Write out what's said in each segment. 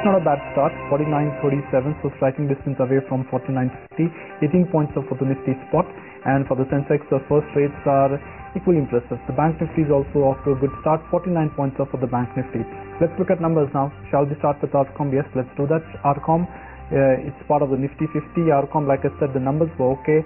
not a bad start. 49.37, so striking distance away from 49.50. 18 points up for the Nifty spot, and for the Sensex, the first rates are equally impressive. The Bank Nifty is also off to a good start. 49 points up for the Bank Nifty. Let's look at numbers now. Shall we start with RCom? Yes, let's do that. RCom, it's part of the Nifty 50. RCom, like I said, the numbers were okay.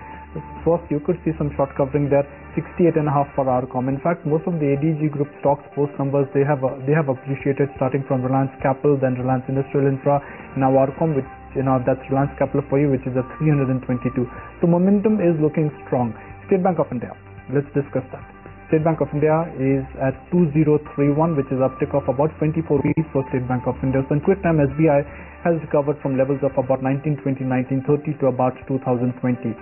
First, you could see some short covering there. 68.5 for RCom. In fact, most of the ADG group stocks post numbers, they have appreciated, starting from Reliance Capital, then Reliance Industrial Infra, now RCom, which that's Reliance Capital for you, which is at 322. So momentum is looking strong. State Bank of India, let's discuss that. State Bank of India is at 2031, which is uptick of about 24 rupees for State Bank of India. So in quick time, SBI has recovered from levels of about 1920, 1930 to about 2020.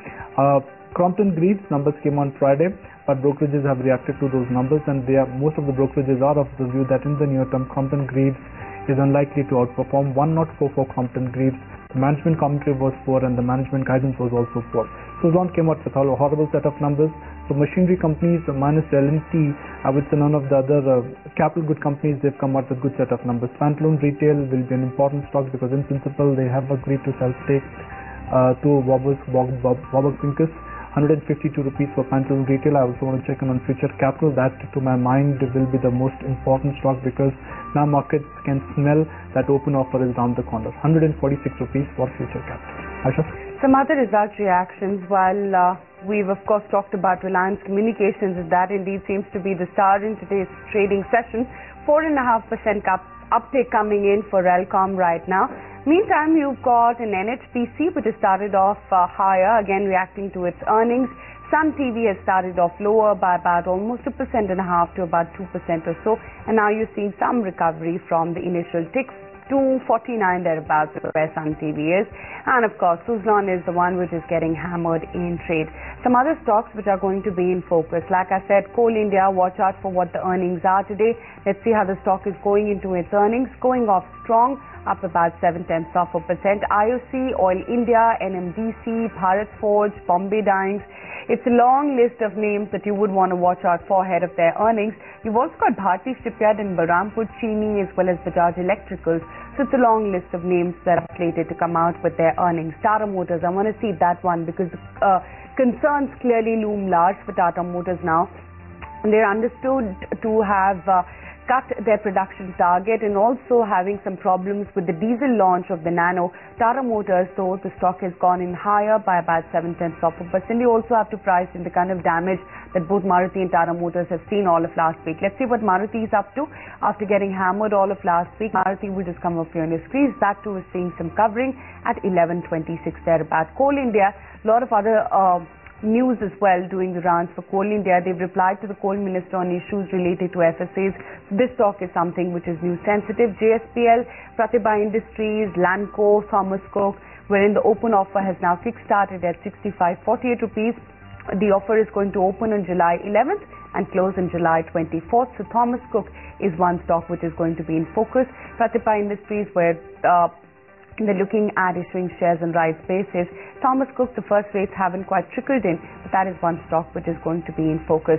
Crompton Greaves numbers came on Friday, but brokerages have reacted to those numbers, and most of the brokerages are of the view that in the near term, Crompton Greaves is unlikely to outperform. 104 for Crompton Greaves. The management commentary was poor, and the management guidance was also poor. Suzlon came out with a horrible set of numbers. So machinery companies minus L&T, with none of the other capital good companies, they've come out with good set of numbers. Pantaloon Retail will be an important stock because in principle they have agreed to sell stake to Warburg Pincus. 152 rupees for Pantaloon Retail. I also want to check in on Future Capital. That, to my mind, will be the most important stock because now markets can smell that open offer is down the corner. 146 rupees for Future Capital. Aisha? Some other result reactions. While we've of course talked about Reliance Communications, that indeed seems to be the star in today's trading session. 4.5% uptake coming in for Relcom right now. Meantime, you've got an NHPC which has started off higher, again reacting to its earnings. Sun TV has started off lower by about almost 1.5% to about 2% or so, and now you're seeing some recovery from the initial tick. 249 thereabouts where Sun TV is, and of course Suzlon is the one which is getting hammered in trade. Some other stocks which are going to be in focus, like I said, Coal India, watch out for what the earnings are today. Let's see how the stock is going into its earnings, going off strong, up about 0.7%. IOC, Oil India, NMDC, Bharat Forge, Bombay Dines. It's a long list of names that you would want to watch out for ahead of their earnings. You've also got Bharti Shipyard and Balrampur Chini as well as Bajaj Electricals. So it's a long list of names that are slated to come out with their earnings. Tata Motors, I want to see that one because concerns clearly loom large for Tata Motors now. And they're understood to have cut their production target and also having some problems with the diesel launch of the Nano. Tata Motors, though, the stock has gone in higher by about 0.7%. You also have to price in the kind of damage that both Maruti and Tata Motors have seen all of last week. Let's see what Maruti is up to after getting hammered all of last week. Maruti will just come up here in a squeeze. That too is seeing some covering at 11.26 thereabout. Coal India, a lot of other news as well doing the rounds for Coal India. They've replied to the coal minister on issues related to FSAs. This stock is something which is news sensitive. JSPL, Pratibha Industries, Lanco, Thomas Cook, wherein the open offer has now kick-started at 65.48 rupees. The offer is going to open on July 11th and close on July 24th. So Thomas Cook is one stock which is going to be in focus. Pratibha Industries, where they're looking at issuing shares on rights basis. Thomas Cook, the first rates haven't quite trickled in, but that is one stock which is going to be in focus.